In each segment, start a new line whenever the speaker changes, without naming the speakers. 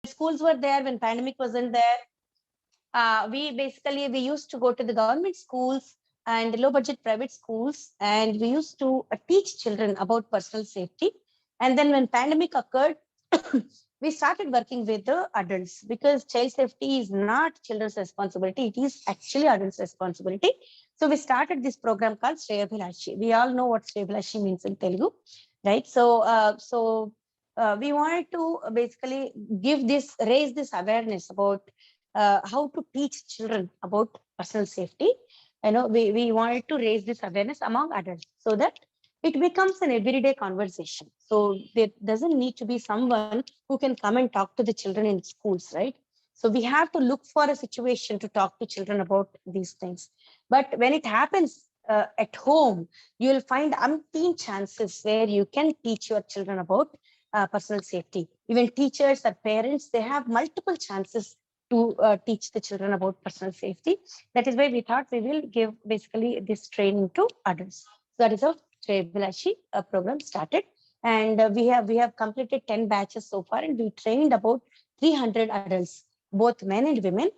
schools were there, when pandemic wasn't there, we used to go to the government schools and low budget private schools, and we used to teach children about personal safety. And then when pandemic occurred, we started working with the adults, because child safety is not children's responsibility, it is actually adults responsibility. So we started this program called Shreyabhilashi. We all know what Shreyabhilashi means in Telugu, right? We wanted to basically raise this awareness about how to teach children about personal safety. We wanted to raise this awareness among adults, so that it becomes an everyday conversation. So there doesn't need to be someone who can come and talk to the children in schools, right? So we have to look for a situation to talk to children about these things. But when it happens at home, you will find umpteen chances where you can teach your children about personal safety. Even teachers or parents, they have multiple chances to teach the children about personal safety. That is why we thought we will give basically this training to adults. So that is how Shreyabhilashi program started. And we have completed 10 batches so far, and we trained about 300 adults, both men and women,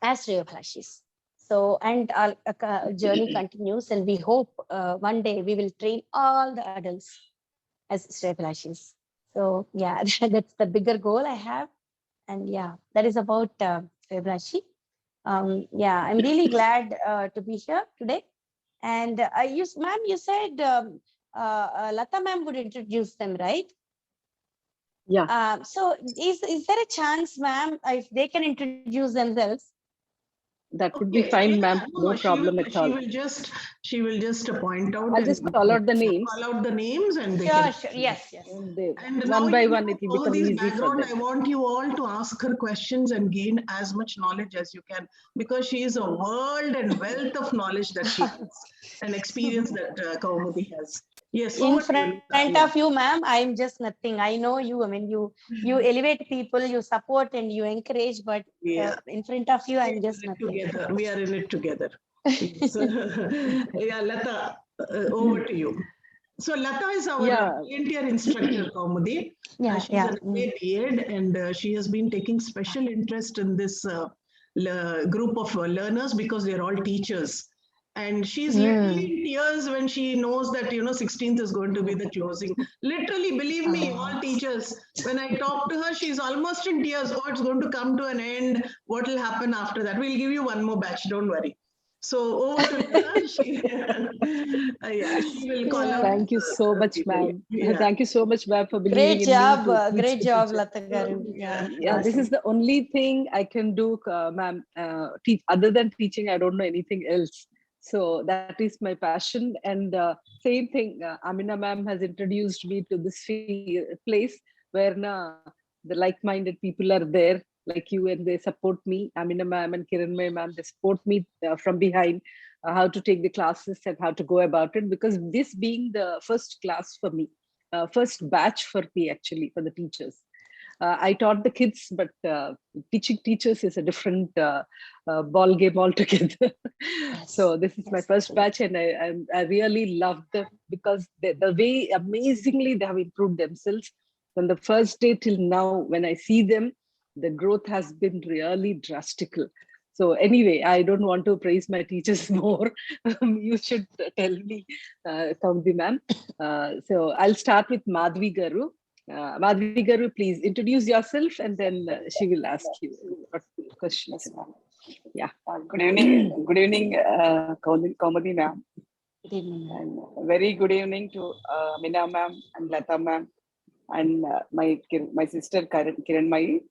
as Shreyabhilashis. So, and our journey continues, and we hope one day we will train all the adults as Shreyabhilashis. So, yeah, that's the bigger goal I have. And yeah, that is about Shreyabhilashi. Yeah, I'm really glad to be here today. And ma'am, you said Lata ma'am would introduce them, right?
Yeah.
So is there a chance, ma'am, if they can introduce themselves?
That would be fine, ma'am. No problem at all.
She will just point out.
I'll just call out the names.
Call out the names, and they
Sure,
can.
sure. Yes, yes.
And one by one, it will become easy for them.
I want you all to ask her questions and gain as much knowledge as you can, because she is a world and wealth of knowledge that she has, and experience that Kaumudi has. Yes.
In front of you, ma'am, I'm just nothing. I know you. I mean, you elevate people, you support and you encourage, but in front of you, I'm just nothing.
Together. We are in it together. So, yeah, Lata, over to you. So Lata is our volunteer instructor, Kaumudi. She's an MA B.Ed, and she has been taking special interest in this group of learners, because they're all teachers. And she's literally in tears when she knows that, 16th is going to be the closing. Literally, believe me, all teachers, when I talk to her, she's almost in tears. Oh, it's going to come to an end. What will happen after that? We'll give you one more batch. Don't worry. So over to Lata. She will call out.
Thank you so much, ma'am. Yeah. Thank you so much, ma'am, for believing
in
me.
Great job, Lata Garu.
Yeah, this is the only thing I can do, ma'am. Teach. Other than teaching, I don't know anything else. So that is my passion. And same thing, Amina ma'am has introduced me to this place where the like-minded people are there, like you, and they support me. Amina ma'am and Kiranmay ma'am, they support me from behind, how to take the classes and how to go about it. Because this being the first class for me, first batch for me actually, for the teachers. I taught the kids, but teaching teachers is a different ball game altogether. So this is my first batch, and I really love them, because the way amazingly they have improved themselves from the first day till now. When I see them, the growth has been really drastic. So anyway, I don't want to praise my teachers more. You should tell me, Kaumudi ma'am. So I'll start with Madhvi Garu. Madhvi Garu, please introduce yourself, and then she will ask you questions. Yeah.
Good evening. Good evening, Kaumudi ma'am.
Good evening.
And very good evening to Meena ma'am and Lata ma'am, and my sister Kiranmay.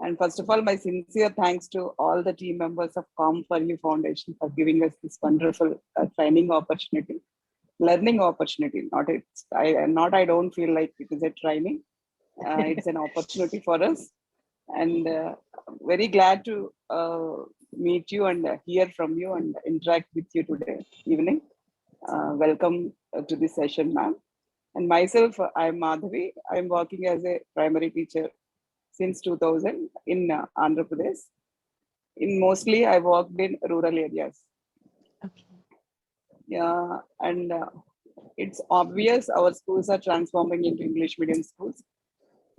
And first of all, my sincere thanks to all the team members of Calm for You Foundation for giving us this wonderful training opportunity. Learning opportunity, I don't feel like it is a training. It's an opportunity for us, and very glad to meet you and hear from you and interact with you today evening. Welcome to this session, ma'am. And myself, I'm Madhavi. I'm working as a primary teacher since 2000 in Andhra Pradesh. Mostly I worked in rural areas.
Okay.
Yeah, and it's obvious our schools are transforming into English medium schools.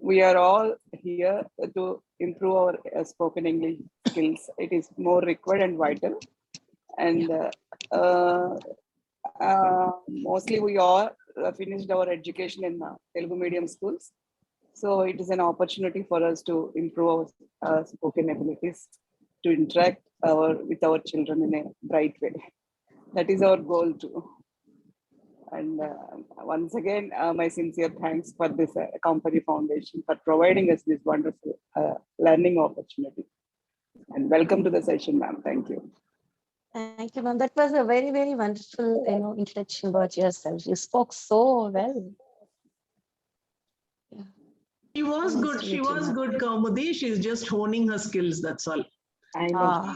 we are all here to improve our spoken English skills. It is more required and vital. And mostly we all finished our education in Telugu medium schools. So it is an opportunity for us to improve our spoken abilities, to interact with our children in a bright way. That is our goal too. And once again, my sincere thanks for this company foundation for providing us this wonderful learning opportunity. And welcome to the session, ma'am. Thank you.
Thank you, ma'am. That was a very, very wonderful, introduction about yourself. You spoke so well. Yeah.
She was good. She was good, Kaumudi. She's just honing her skills. That's all.
I know.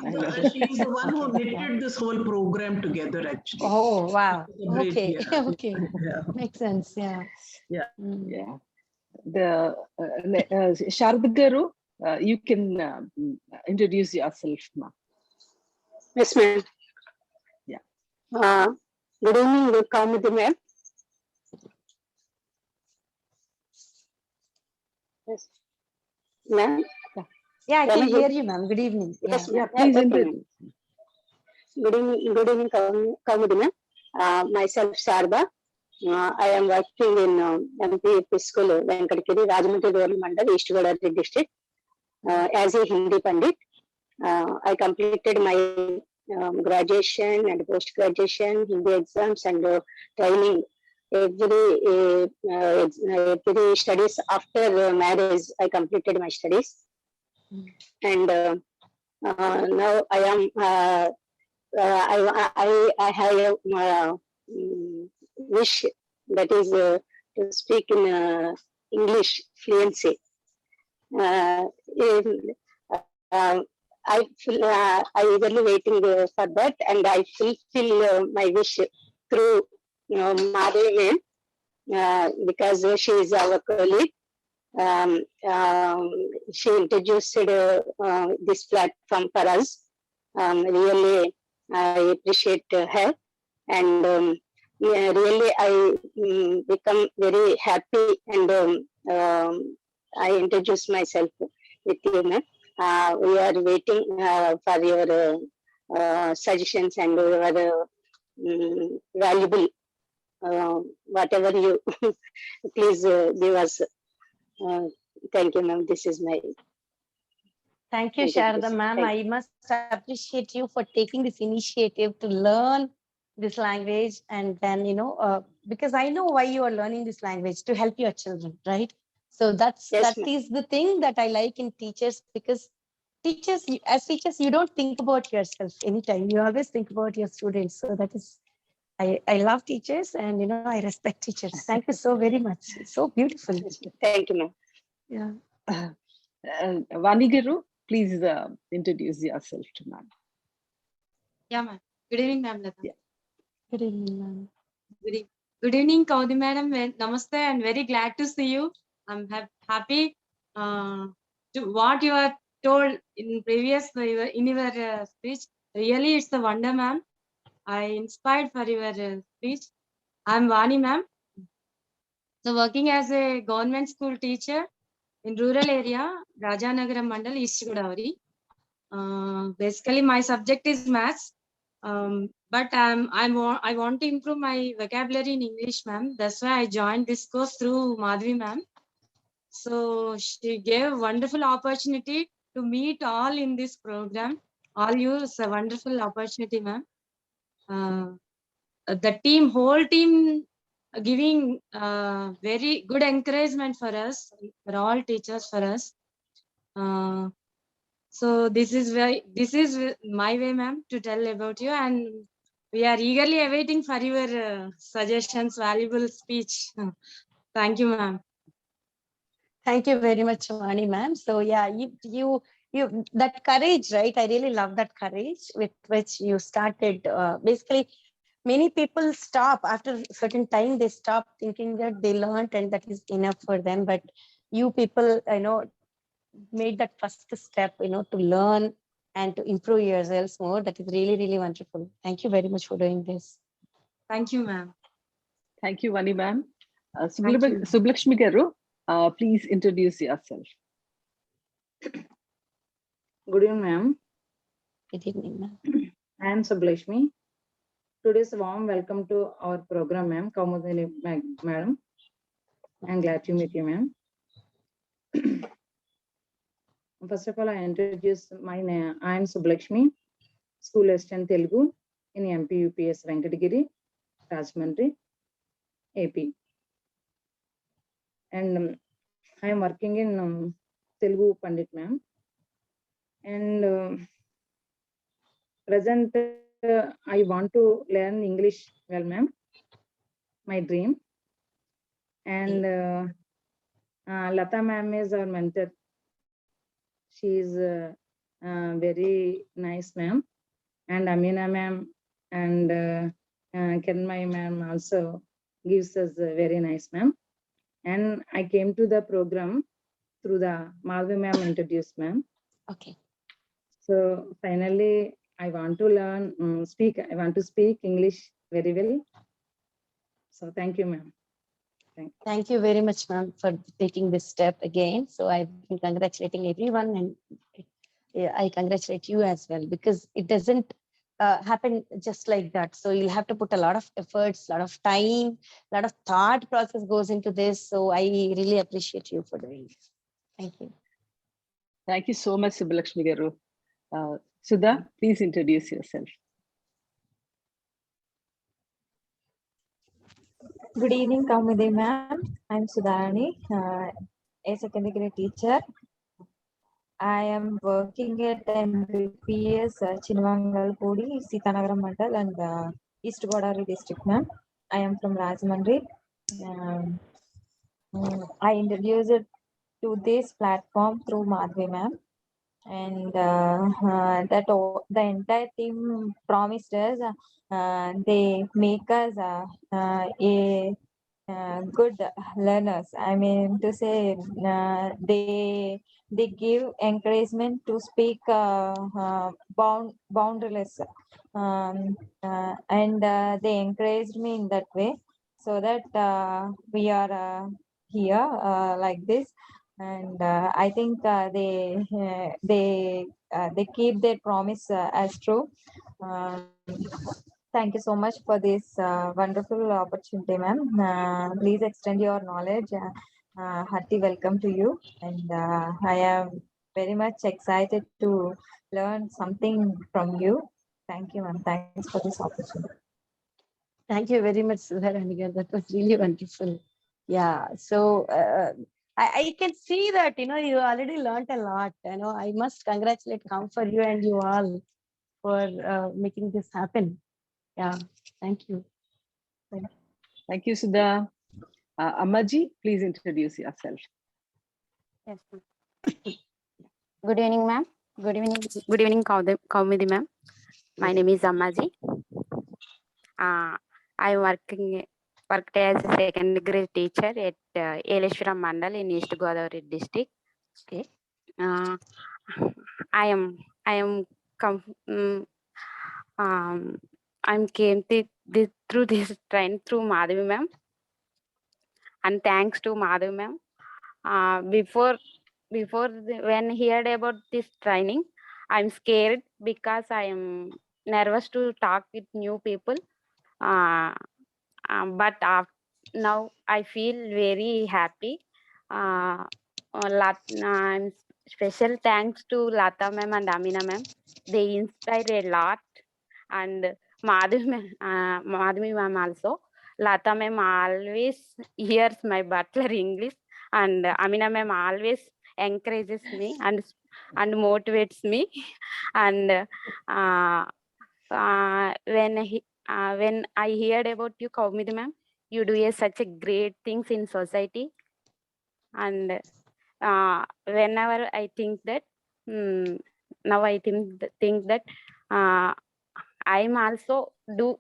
She's the one who knitted this whole program together, actually.
Oh, wow. Okay.
Yeah.
Okay.
Yeah.
Makes sense. Yeah.
Yeah.
Yeah. The Sharad Garu, you can introduce yourself, ma'am.
Yes, ma'am.
Yeah.
Good evening, good Kaumudi, ma'am. Yes. Ma'am?
Yeah, I can hear you, ma'am. Good evening.
Yes,
Yeah,
ma'am.
please
Okay,
introduce.
ma'am. Good evening, Kaumudi, ma'am. Myself, Sharda. I am working in MP School, Venkatagiri, Rajahmundry Rural Mandal, East Godavari district, as a Hindi Pandit. I completed my graduation and post-graduation Hindi exams and training. Every studies after marriage, I completed my studies, and now I am. I have a wish, that is to speak in English fluency. I eagerly waiting for that, and I fulfill my wish through Madhavi ma'am, because she is our colleague. She introduced this platform for us. Really, I appreciate her, and really I become very happy, and I introduce myself with you, ma'am. We are waiting for your suggestions and your valuable whatever you please give us. Thank you, ma'am. This is my.
Thank you, Sharada ma'am. I must appreciate you for taking this initiative to learn this language, and then because I know why you are learning this language, to help your children, right? So that is the thing that I like in teachers, because teachers, as teachers, you don't think about yourself anytime. You always think about your students. So that is, I love teachers, and I respect teachers. Thank you so very much. It's so beautiful.
Thank you, ma'am.
Yeah.
Vani Garu, please introduce yourself to ma'am.
Yeah, ma'am. Good evening, ma'am.
Yeah.
Good evening, ma'am.
Good evening, Kaumudi madam. Namaste, and very glad to see you. I'm happy to what you are told in previous in your speech. Really, it's a wonder, ma'am. I inspired for your speech. I'm Vani, ma'am. So working as a government school teacher in rural area, Rajanagaram Mandal, East Godavari. Basically, my subject is maths. But I want to improve my vocabulary in English, ma'am. That's why I joined this course through Madhavi, ma'am. So she gave a wonderful opportunity to meet all in this program. All you, it's a wonderful opportunity, ma'am. The whole team giving very good encouragement for us, for all teachers, for us. So this is my way, ma'am, to tell about you, and we are eagerly awaiting for your suggestions, valuable speech. Thank you, ma'am.
Thank you very much, Vani, ma'am. So yeah, you that courage, right? I really love that courage with which you started. Basically, many people stop after a certain time. They stop thinking that they learned and that is enough for them. But you people, made that first step, to learn and to improve yourselves more. That is really, really wonderful. Thank you very much for doing this.
Thank you, ma'am.
Thank you, Vani ma'am. Sublakshmi Garu, Please introduce yourself.
Good evening, ma'am.
Good evening, ma'am.
I am Sublashmi. Today's warm welcome to our program, ma'am. Kaumudi madam. I'm glad to meet you, ma'am. First of all, I introduce my name. I am Sublashmi, School Assistant Telugu in MP UPS Venkatagiri, Rajahmundry, AP. And I am working in Telugu Pandit, ma'am. And present, I want to learn English well, ma'am. My dream. And Lata ma'am is our mentor. She is very nice, ma'am. And Amina ma'am and Kenmai ma'am also gives us very nice, ma'am. And I came to the program through the Madhavi ma'am introduced, ma'am.
Okay.
So finally, I want to learn, I want to speak English very well. So thank you, ma'am.
Thank you very much, ma'am, for taking this step again. So I've been congratulating everyone, and I congratulate you as well, because it doesn't happen just like that. So you'll have to put a lot of efforts, a lot of time, a lot of thought process goes into this. So I really appreciate you for doing this. Thank you.
Thank you so much, Subbulakshmi Garu. Sudha, please introduce yourself.
Good evening, Kaumudi ma'am. I'm Sudhani, a secondary teacher. I am working at MBPS Chinvangalpudi, Sitanagaram Mandal, and East Godavari district, ma'am. I am from Rajahmundry. I introduced to this platform through Madhvi ma'am, and the entire team promised us they make us a good learners. I mean to say, they give encouragement to speak boundaryless, and they encouraged me in that way, so that we are here like this. And I think they keep their promise as true. Thank you so much for this wonderful opportunity, ma'am. Please extend your knowledge. Hearty welcome to you. And I am very much excited to learn something from you. Thank you, ma'am. Thanks for this opportunity.
Thank you very much, Sudharani. That was really wonderful. Yeah. So I can see that, you already learned a lot. I must congratulate for you and you all for making this happen. Yeah. Thank you.
Thank you, Sudha. Ammaji, please introduce yourself.
Yes. Good evening, ma'am. Good evening, Kaumudi ma'am. My name is Ammaji. I worked as a second grade teacher at Eleshwaram Mandal in East Godavari district.
Okay.
I'm came through this train through Madhavi ma'am, and thanks to Madhavi ma'am. When I heard about this training, I'm scared because I am nervous to talk with new people. But now I feel very happy. Special thanks to Lata ma'am and Amina ma'am. They inspire a lot. And Madhavi ma'am also. Lata ma'am always hears my butler English, and Amina ma'am always encourages me and motivates me. And when I heard about you, Kaumudi ma'am, you do such a great things in society. And whenever I think that, now I think that I'm also do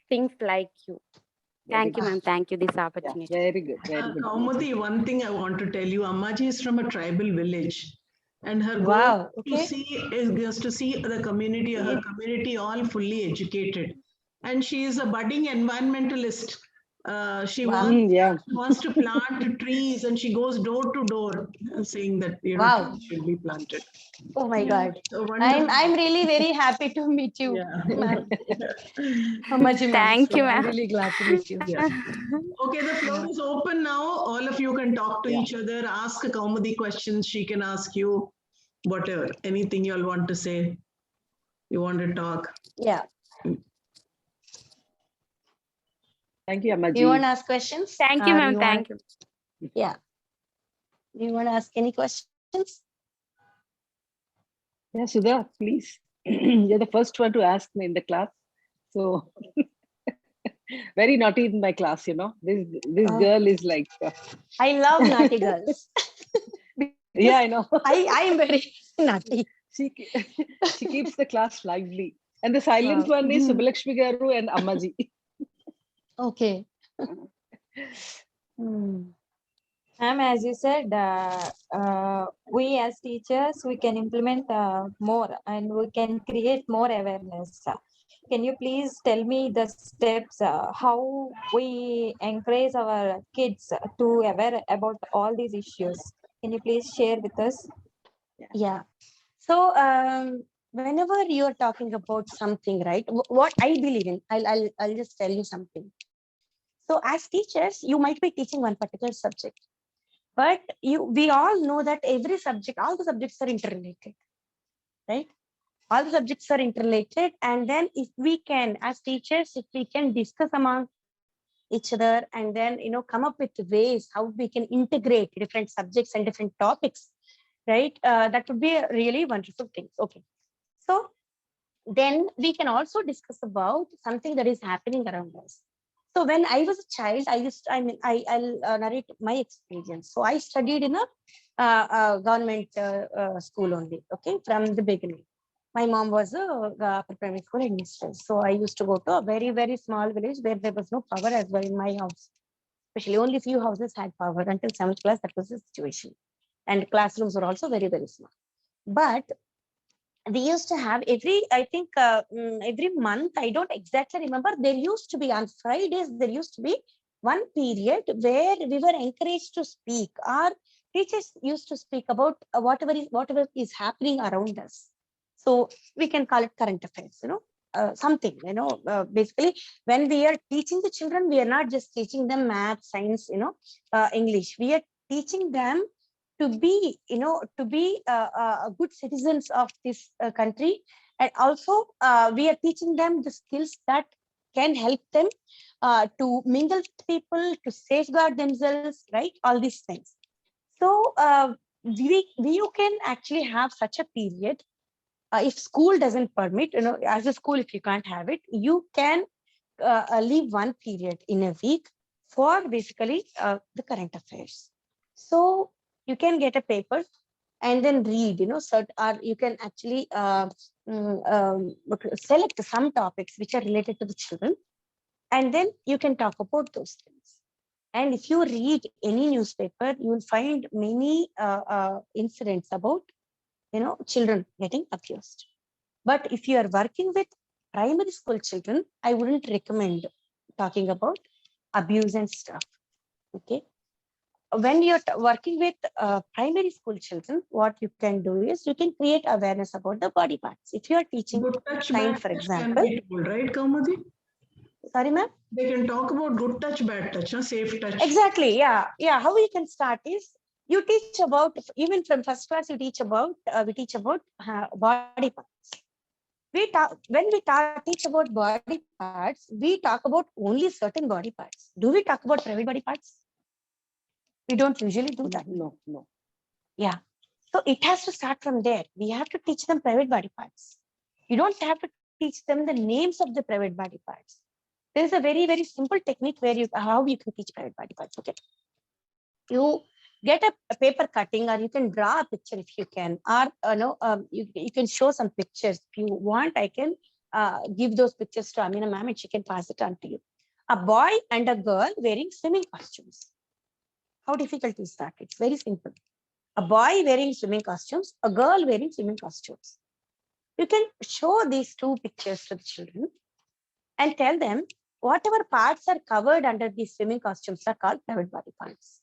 things like you. Thank you, ma'am. Thank you this opportunity.
Yeah, very good. Very good.
Kaumudi, one thing I want to tell you, Ammaji is from a tribal village. And her
Wow,
goal to see is just to see the community, her community all fully educated. And she is a budding environmentalist. She
Wow.
wants to plant trees, and she goes door to door saying that
Wow.
trees should be planted.
Oh my God.
So wonderful.
I'm really very happy to meet you, ma'am. Ammaji, ma'am.
Thank you,
I'm
ma'am.
really glad to meet you.
Yeah. Okay, the floor is open now. All of you can talk to
Yeah.
each other, ask Kaumudi questions. She can ask you whatever, anything you all want to say. You want to talk.
Yeah.
Thank you, Ammaji.
You want to ask questions?
Thank you,
Or
ma'am.
you
Thank
want-
you.
Yeah. Do you want to ask any questions?
Yeah, Sudha, please. You're the first one to ask me in the class. So very naughty in my class, you know. This
Oh.
girl is like
I love naughty girls.
yeah, I know.
I am very naughty.
She keeps the class lively. And the silent
Wow.
one is Subbalakshmi Garu and Ammaji.
Okay.
Ma'am, as you said, we as teachers, we can implement more and we can create more awareness. Can you please tell me the steps, how we encourage our kids to aware about all these issues? Can you please share with us?
Yeah. So whenever you're talking about something, right? What I believe in, I'll just tell you something. So as teachers, you might be teaching one particular subject, but we all know that every subject, all the subjects are interrelated, right? All the subjects are interrelated, and then if we can, as teachers, if we can discuss among each other, and then come up with ways how we can integrate different subjects and different topics, right? That would be a really wonderful thing. Okay, so then we can also discuss about something that is happening around us. So when I was a child, I'll narrate my experience. So I studied in a government school only, okay, from the beginning. My mom was a primary school administrator. So I used to go to a very, very small village where there was no power as well in my house. Especially only few houses had power until 7th class. That was the situation. And classrooms were also very, very small. But we used to have every month, I don't exactly remember, there used to be on Fridays, there used to be one period where we were encouraged to speak. Our teachers used to speak about whatever is happening around us. So we can call it current affairs, something, basically when we are teaching the children, we are not just teaching them math, science, English. We are teaching them to be good citizens of this country, and also we are teaching them the skills that can help them to mingle with people, to safeguard themselves, right? All these things. So you can actually have such a period. If school doesn't permit, as a school, if you can't have it, you can leave one period in a week for basically the current affairs. So you can get a paper and then read, or you can actually select some topics which are related to the children, and then you can talk about those things. And if you read any newspaper, you will find many incidents about, children getting abused. But if you are working with primary school children, I wouldn't recommend talking about abuse and stuff. Okay. When you're working with primary school children, what you can do is you can create awareness about the body parts. If you are teaching
Good touch,
science,
bad
for
touch
example.
can be told, right, Kaumudi?
Sorry, ma'am?
They can talk about good touch, bad touch, safe touch.
Exactly. Yeah. Yeah. How we can start is you teach about, even from first class, we teach about body parts. When we teach about body parts, we talk about only certain body parts. Do we talk about private body parts? We don't usually do that.
No.
Yeah. So it has to start from there. We have to teach them private body parts. You don't have to teach them the names of the private body parts. There is a very, very simple technique how you can teach private body parts. Okay. You get a paper cutting, or you can draw a picture if you can, or you can show some pictures. If you want, I can give those pictures to Amina ma'am and she can pass it on to you. A boy and a girl wearing swimming costumes. How difficult is that? It's very simple. A boy wearing swimming costumes, a girl wearing swimming costumes. You can show these two pictures to the children and tell them whatever parts are covered under these swimming costumes are called private body parts.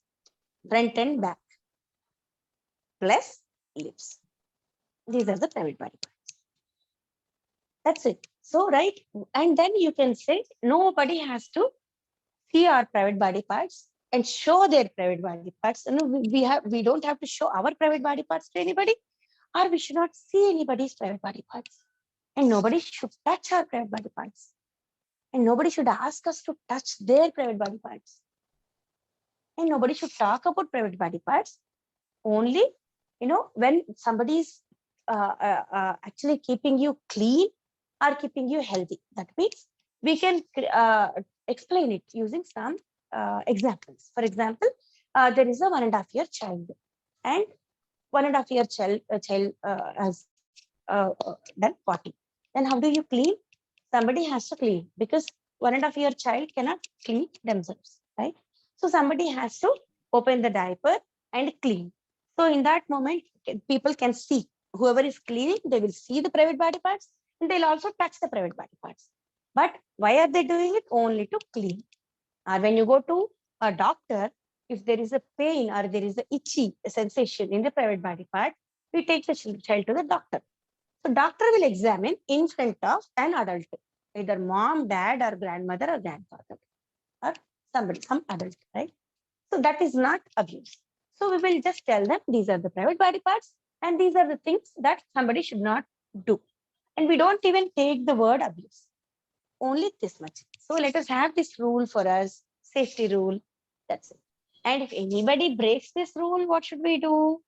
Front and back, plus lips. These are the private body parts. That's it. So, right. And then you can say nobody has to see our private body parts and show their private body parts. We don't have to show our private body parts to anybody, or we should not see anybody's private body parts. And nobody should touch our private body parts. And nobody should ask us to touch their private body parts. And nobody should talk about private body parts. Only, when somebody is actually keeping you clean or keeping you healthy. That means we can explain it using some examples. For example, there is a 1.5-year child, and 1.5-year child has done potty. Then how do you clean? Somebody has to clean, because 1.5-year child cannot clean themselves, right? So somebody has to open the diaper and clean. So in that moment, people can see, whoever is cleaning, they will see the private body parts, and they'll also touch the private body parts. But why are they doing it? Only to clean. Or when you go to a doctor, if there is a pain or there is an itchy sensation in the private body part, we take the child to the doctor. So doctor will examine in front of an adult, either mom, dad, or grandmother or grandfather, or somebody, some adult, right? So that is not abuse. So we will just tell them these are the private body parts and these are the things that somebody should not do. And we don't even take the word abuse. Only this much. So let us have this rule for us, safety rule. That's it. And if anybody breaks this rule, what should we do?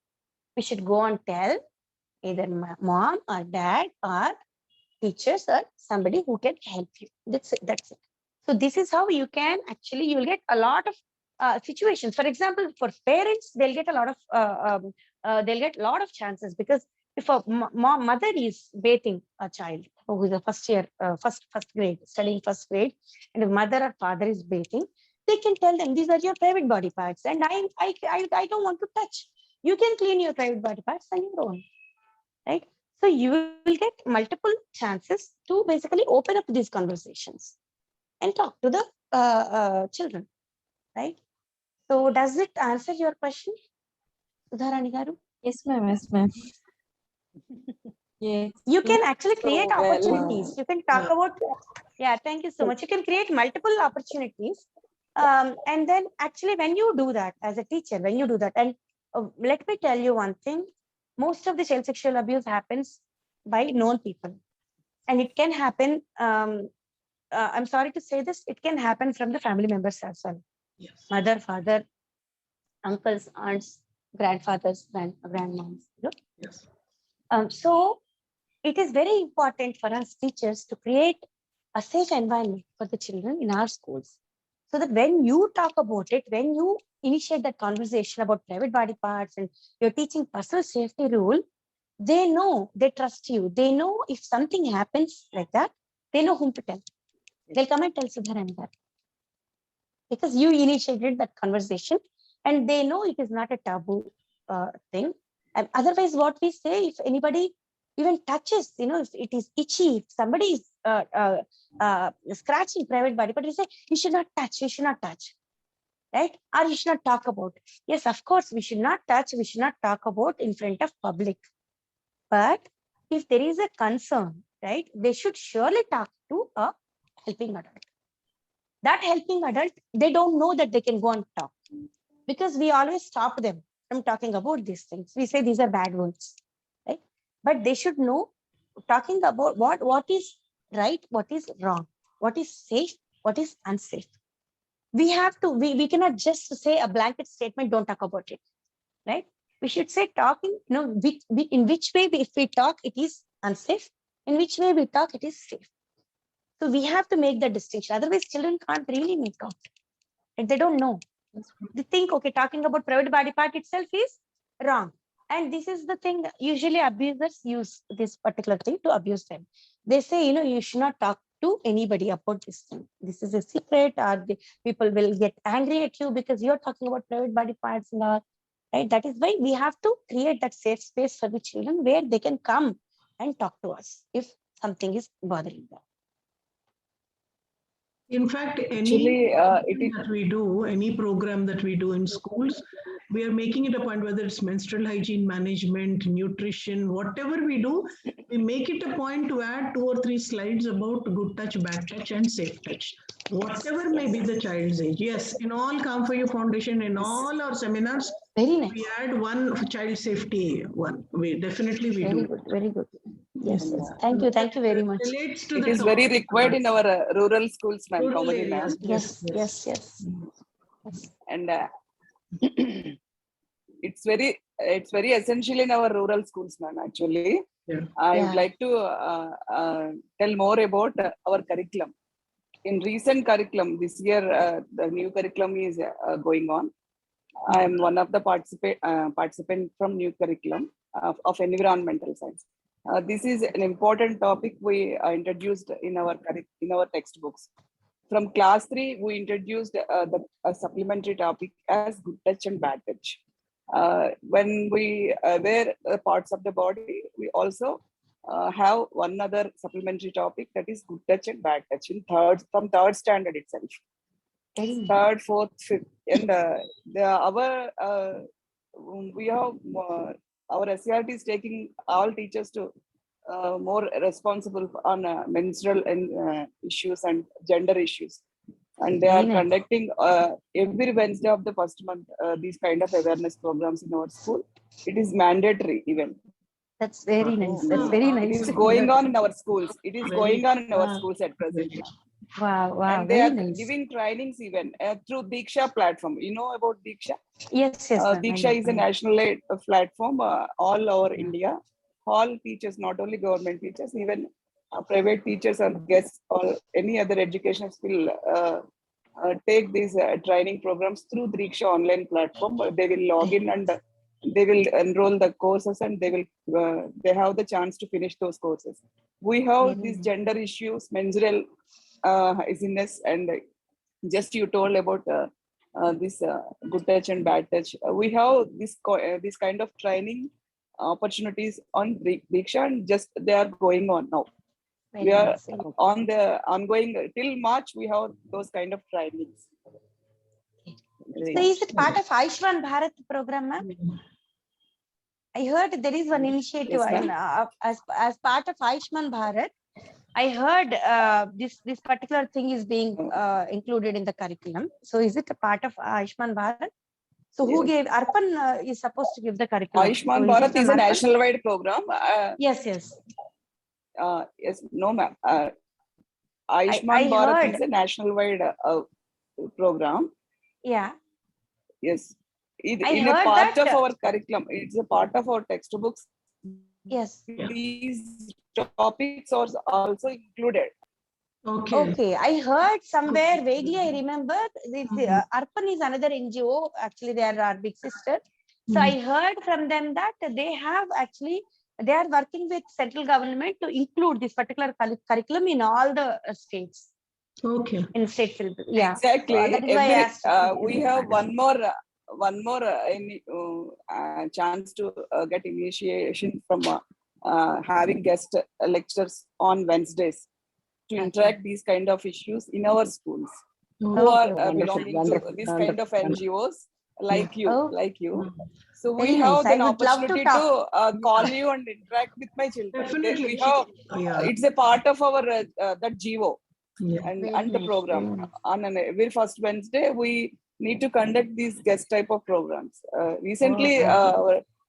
We should go and tell either mom or dad or teachers or somebody who can help you. That's it. That's it. So this is how you can actually, you'll get a lot of situations. For example, for parents, they'll get a lot of chances, because if a mother is bathing a child who is a first grade, studying first grade, and if mother or father is bathing, they can tell them these are your private body parts, and I don't want to touch. You can clean your private body parts on your own, right? So you will get multiple chances to basically open up these conversations and talk to the children, right? So does it answer your question, Sudharani Garu?
Yes, ma'am. Yes, ma'am. Yes.
You can actually create
So well.
opportunities. You can talk about, yeah, thank you so much. You can create multiple opportunities. And then actually when you do that as a teacher, when you do that, and let me tell you one thing, most of the child sexual abuse happens by known people. And it can happen, I'm sorry to say this, it can happen from the family members as well.
Yes.
Mother, father, uncles, aunts, grandfathers, grandmoms.
Yes.
So it is very important for us teachers to create a safe environment for the children in our schools. So that when you talk about it, when you initiate that conversation about private body parts and you're teaching personal safety rule, they know, they trust you. They know if something happens like that, they know whom to tell. They'll come and tell Sudharani that. Because you initiated that conversation and they know it is not a taboo thing. And otherwise, what we say, if anybody even touches, if it is itchy, if somebody is scratching private body, but we say, you should not touch, right? Or you should not talk about. Yes, of course, we should not touch, we should not talk about in front of public. But if there is a concern, right, they should surely talk to a helping adult. That helping adult, they don't know that they can go and talk, because we always stop them from talking about these things. We say these are bad words, right? But they should know, talking about what is right, what is wrong, what is safe, what is unsafe. We have to, we cannot just say a blanket statement, don't talk about it, right? We should say talking, in which way if we talk, it is unsafe. In which way we talk, it is safe. So we have to make the distinction. Otherwise, children can't really make out. And they don't know. They think, okay, talking about private body part itself is wrong. And this is the thing, usually abusers use this particular thing to abuse them. They say, you should not talk to anybody about this thing. This is a secret, or the people will get angry at you because you're talking about private body parts and all. Right? That is why we have to create that safe space for the children where they can come and talk to us if something is bothering them.
In fact,
Actually,
any program that we do in schools, we are making it a point, whether it's menstrual hygiene management, nutrition, whatever we do, we make it a point to add 2 or 3 slides about good touch, bad touch, and safe touch. Whatever may be the child's age. Yes, in all Calm for You Foundation, in all our seminars,
Very nice.
we add one child safety one. We definitely we
Very
do.
good. Very good. Yes. Yes. Thank you. Thank you very much.
Relates to
it
the
is very
topic.
required in our rural schools, ma'am.
Rural
Kaumudi, ma'am.
areas.
Yes. Yes. Yes. Yes.
And it's very essential in our rural schools, ma'am. Actually,
Yeah.
I would like to tell more about our curriculum. In recent curriculum this year, the new curriculum is going on. I am one of the participant from new curriculum of environmental science. This is an important topic we introduced in our textbooks. From class 3, we introduced the supplementary topic as good touch and bad touch. When we wear parts of the body, we also have one other supplementary topic, that is good touch and bad touch from third standard itself. Third, fourth, fifth, and we have our SCRT is taking all teachers to more responsible on menstrual issues and gender issues, and they are conducting every Wednesday of the first month these kind of awareness programs in our school. It is mandatory even.
That's very nice. That's very nice.
It is going on in our schools. It is going on in our schools at present.
Wow, wow.
And they are giving trainings even through Diksha platform. You know about Diksha?
Yes, yes.
Diksha is a national platform all over India. All teachers, not only government teachers, even private teachers or guests or any other education will take these training programs through Diksha online platform. They will log in and they will enroll the courses, and they have the chance to finish those courses. We have these gender issues, menstrual hygienist, and just you told about this good touch and bad touch. We have this kind of training opportunities on Diksha, and just they are going on now. We are on the ongoing till March. We have those kind of trainings.
So is it part of Ayushman Bharat program, ma'am? I heard there is one initiative as part of Ayushman Bharat. I heard this particular thing is being included in the curriculum. So is it a part of Ayushman Bharat? So who gave Arpan is supposed to give the curriculum?
Ayushman Bharat is a national-wide program.
Yes.
Yes, no, ma'am. Ayushman Bharat is a national-wide program.
Yeah.
Yes. In a part of our curriculum, it's a part of our textbooks.
Yes.
These topics are also included.
Okay. I heard somewhere vaguely. I remember this. Arpan is another NGO. Actually, they are our big sister. So I heard from them that they are working with central government to include this particular curriculum in all the states.
Okay.
In state syllabus. Yeah.
Exactly.
So that is why I asked
we have one more chance to get initiation from having guest lectures on Wednesdays to interact these kind of issues in our schools who are belonging to this kind of NGOs like you. So we have an opportunity to call you and interact with my children.
Definitely.
It's a part of our that GO and the program. On every first Wednesday, we need to conduct these guest type of programs. Recently,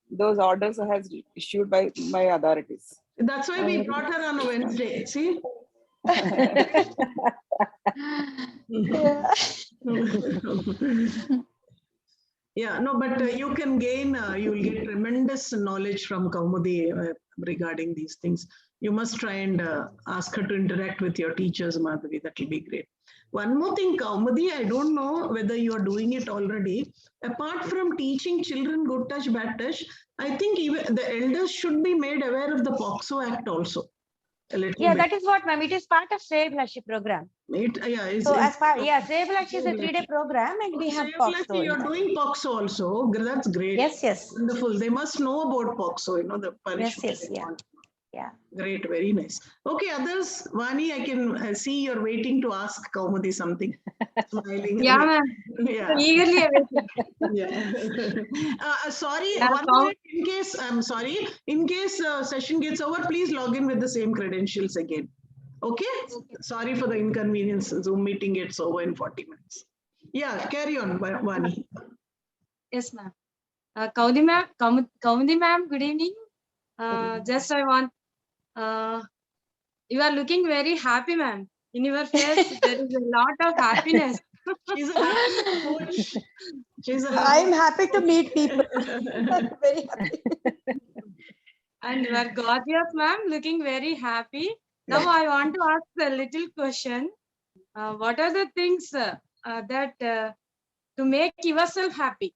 those orders has issued by my authorities.
That's why we brought her on a Wednesday. See? Yeah, no, but you can gain, you will get tremendous knowledge from Kaumudi regarding these things. You must try and ask her to interact with your teachers, Madhavi. That will be great. One more thing, Kaumudi, I don't know whether you are doing it already. Apart from teaching children good touch, bad touch, I think even the elders should be made aware of the POXO Act also.
Yeah, that is what, ma'am. It is part of Save Lakshya program. So as part, Save Lakshya is a 3-day program, and we have POXO.
You're doing POXO also. That's great.
Yes.
Wonderful. They must know about POXO. You know the punishment.
Yes. Yeah. Yeah.
Great, very nice. Okay, others, Vani, I can see you're waiting to ask Kaumudi something. Smiling.
Yeah, ma'am.
Yeah.
Eagerly awaiting.
Yeah. Sorry,
Yeah,
1 minute in case, I'm sorry, in case session gets over, please log in with the same credentials again. Okay? Sorry for the inconvenience. Zoom meeting gets over in 40 minutes. Yeah, carry on, Vani.
Yes, ma'am. Kaumudi ma'am, Kaumudi ma'am, good evening. Just I want, you are looking very happy, ma'am. In your face, there is a lot of happiness.
She's a happy coach.
I'm happy to meet people. Very happy.
And you are gorgeous, ma'am, looking very happy. Now I want to ask a little question. What are the things that to make yourself happy?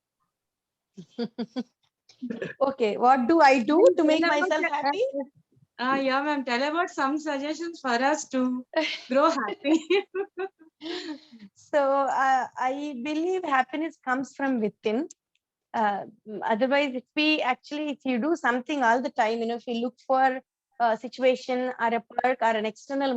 Okay, what do I do to make myself happy?
Yeah, ma'am. Tell about some suggestions for us to grow happy.
So I believe happiness comes from within. Otherwise, if you do something all the time, if you look for a situation or a perk or an external